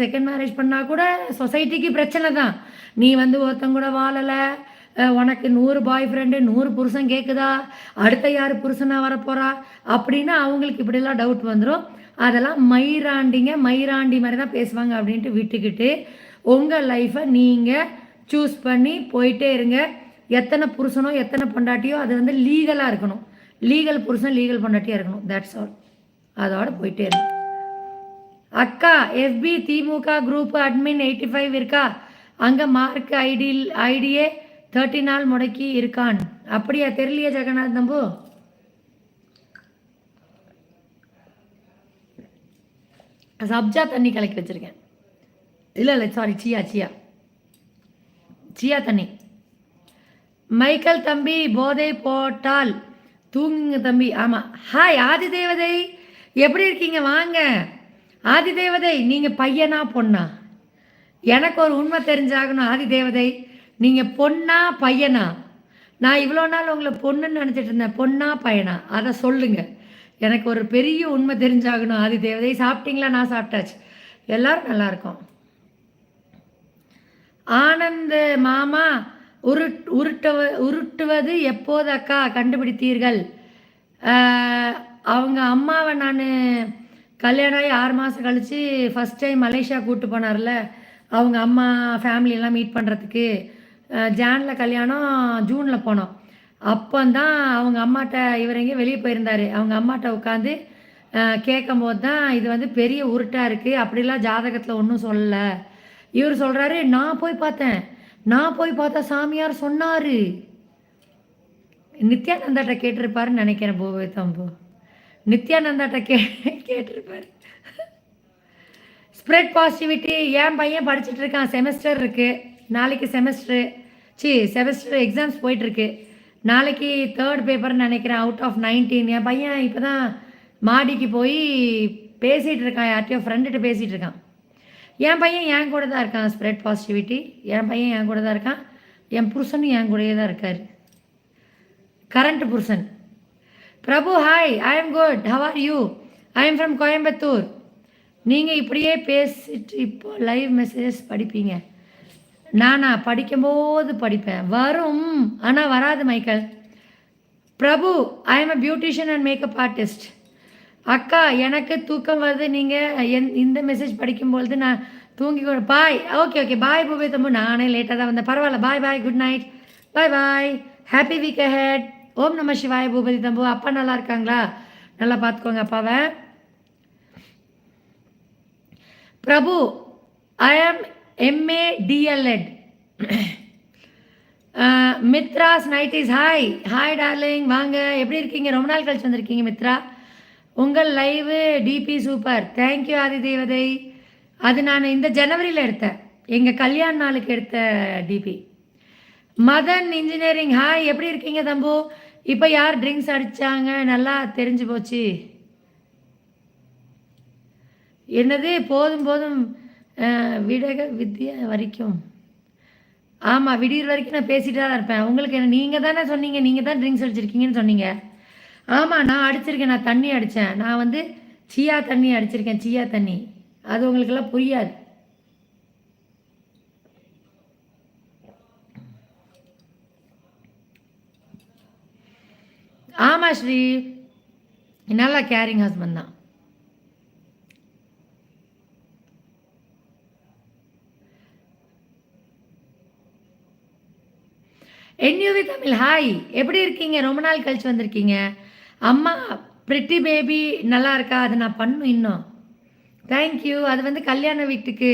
Second marriage பண்ணால் கூட சொசைட்டிக்கு பிரச்சனை தான். நீ வந்து ஒருத்தங்க கூட வாழலை, உனக்கு 100 பாய் ஃப்ரெண்டு 100 புருஷன் கேட்குதா, அடுத்த யார் புருஷனாக வரப்போகிறா அப்படின்னு அவங்களுக்கு இப்படிலாம் டவுட் வந்துடும். அதெல்லாம் மயிராண்டி மாதிரி தான் பேசுவாங்க அப்படின்ட்டு விட்டுக்கிட்டு உங்கள் லைஃப்பை நீங்கள் சூஸ் பண்ணி போயிட்டே இருங்க. எத்தனை புருஷனோ எத்தனை பொண்டாட்டியோ அது வந்து லீகலாக இருக்கணும். லீகல் புருஷன் லீகல் பொண்டாட்டியாக இருக்கணும். That's all. அதோட போயிட்டே இருக்கும். அக்கா எஃபி திமுக குரூப் அட்மின் 85 இருக்கா? அங்கே மார்க் ஐடியே 30 நாள் முடக்கி இருக்கான். அப்படியா? தெரியலையே ஜெகநாத் தம்பு. சப்ஜா தண்ணி கலக்கி வச்சுருக்கேன். இல்லை சாரி, சியா தண்ணி. மைக்கேல் தம்பி போதை போட்டால் தூங்குங்க தம்பி. ஆமாம். ஹாய் ஆதி தேவதை, எப்படி இருக்கீங்க? வாங்க. ஆதி தேவதை, நீங்கள் பையனா பொண்ணா? எனக்கு ஒரு உண்மை தெரிஞ்சாகணும். ஆதி தேவதை, நீங்கள் பொண்ணா பையனா? நான் இவ்வளோ நாள் உங்களை பொண்ணுன்னு நினச்சிட்டு இருந்தேன். பொண்ணா பையனா அதை சொல்லுங்கள். எனக்கு ஒரு பெரிய உண்மை தெரிஞ்சாகணும். ஆதி தேவதை, சாப்பிட்டீங்களா? நான் சாப்பிட்டாச்சு. எல்லோரும் நல்லாயிருக்கோம். ஆனந்த் மாமா, உருட்டுவது எப்போது அக்கா கண்டுபிடித்தீர்கள்? அவங்க அம்மாவை நான் கல்யாணம் ஆகி 6 மாதம் கழித்து ஃபஸ்ட் டைம் மலேசியா கூப்பிட்டு போனார்ல, அவங்க அம்மா ஃபேமிலியெல்லாம் மீட் பண்ணுறதுக்கு. ஜானில் கல்யாணம், ஜூனில் போனோம். அப்போந்தான் அவங்க அம்மாட்ட இவர் எங்கேயும் வெளியே போயிருந்தார். அவங்க அம்மாட்ட உட்காந்து கேட்கும்போது தான் இது வந்து பெரிய உருட்டாக இருக்குது, அப்படிலாம் ஜாதகத்தில் ஒன்றும் சொல்லலை. இவர் சொல்கிறாரு, நான் போய் பார்த்தா சாமியார் சொன்னார். நித்யானந்தாட்ட கேட்டிருப்பாருன்னு நினைக்கிறேன். தம்பு நித்யானந்தாட்ட கேட்டிருப்பார். Spread positivity. என் பையன் படிச்சுட்டு இருக்கான். செமஸ்டர் இருக்குது நாளைக்கு. செமஸ்டர் எக்ஸாம்ஸ் போயிட்டுருக்கு. நாளைக்கு 3rd பேப்பர்னு நினைக்கிறேன். Out of 19. என் பையன் இப்போ தான் மாடிக்கு போய் பேசிகிட்டு இருக்கான், யார்ட்டையோ ஃப்ரெண்டுகிட்ட பேசிகிட்டு இருக்கான். என் பையன் என் கூட தான் இருக்கான். Spread positivity. என் பையன் என் கூட தான் இருக்கான். என் புருஷனும் என் கூடயே தான் இருக்கார். கரண்ட் புருஷன். Prabhu hi, I am good, how are you? I am from Coimbatore. நீங்கள் இப்படியே பேசிட்டு இப்போ லைவ் மெசேஜஸ் படிப்பீங்க? நானா படிக்கும்போது படிப்பேன், வரும், ஆனால் வராது Michael. Prabhu, I am a beautician and makeup artist. அக்கா எனக்கு தூக்கம் வருது, நீங்கள் இந்த மெசேஜ் படிக்கும்பொழுது நான் தூங்கி பாய். ஓகே பாய் பூபே தம்பு. நானே லேட்டாக தான் வந்தேன், பரவாயில்ல. Bye good night. Bye happy week ahead. ஓம் நம சிவாய பூபதி தம்பு. அப்பா நல்லா இருக்காங்களா? நல்லா பார்த்துக்கோங்க அப்பாவை. பிரபு, ஐ ஆம் MA DLED. Mithras nighties. Hi darling, வாங்க. எப்படி இருக்கீங்க? ரொம்ப நாள் கழிச்சு வந்திருக்கீங்க மித்ரா. உங்கள் லைவு டிபி சூப்பர். தேங்க்யூ ஆதி தேவதை. அது நான் இந்த ஜனவரியில் எடுத்தேன், எங்கள் கல்யாண நாளுக்கு எடுத்த டிபி. மதன் இன்ஜினியரிங். ஹாய், எப்படி இருக்கீங்க தம்பு? இப்போ யார் ட்ரிங்க்ஸ் அடித்தாங்க? நல்லா தெரிஞ்சு போச்சு. என்னது? போதும் விடக வித்யா வரைக்கும். ஆமாம், விடியற வரைக்கும் நான் பேசிகிட்டு தான் இருப்பேன். உங்களுக்கு என்ன, நீங்கள் தானே சொன்னீங்க, நீங்கள் தான் ட்ரிங்க்ஸ் அடிச்சிருக்கீங்கன்னு சொன்னீங்க. ஆமாம், நான் அடிச்சிருக்கேன். நான் தண்ணி அடித்தேன். நான் வந்து சியா தண்ணி அடிச்சிருக்கேன். சியா தண்ணி. அது உங்களுக்கெல்லாம் புரியாது. ஆமாம் ஸ்ரீ, நல்லா கேரிங் ஹஸ்பண்ட் தான். NUV தமிழ். ஹாய், எப்படி இருக்கீங்க? ரொம்ப நாள் கழிச்சு வந்திருக்கீங்க. அம்மா பிரிட்டி பேபி நல்லா இருக்கா? அது நான் பண்ணும் இன்னும். தேங்க்யூ. அது வந்து கல்யாண வீட்டுக்கு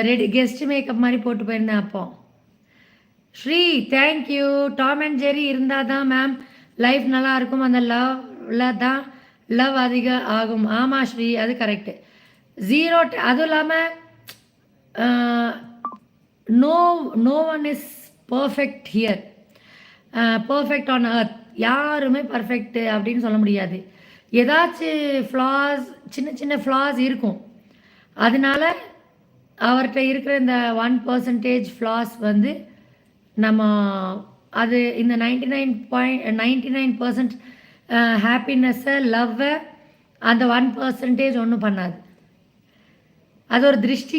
ரெடி கெஸ்ட் மேக்கப் மாதிரி போட்டு போயிருந்தேன் அப்போ. Sri thank you. Tom and Jerry இருந்தால் தான் மேம் லைஃப் நல்லா இருக்கும். அந்த லவ் அதிகம் ஆகும். ஆமாம் ஸ்ரீ, அது கரெக்டு. 0 அதுவும் இல்லாமல் no one is perfect here, perfect on earth. யாருமே பர்ஃபெக்ட் அப்படின்னு சொல்ல முடியாது. ஏதாச்சும் ஃப்ளாஸ், சின்ன ஃப்ளாஸ் இருக்கும். அதனால அவர்கிட்ட இருக்கிற இந்த 1% ஃப்ளாஸ் வந்து நம்ம அது இந்த 99% ஹாப்பினஸ்ஸை, லவ்வை அந்த 1% ஒன்றும் பண்ணாது. அது ஒரு திருஷ்டி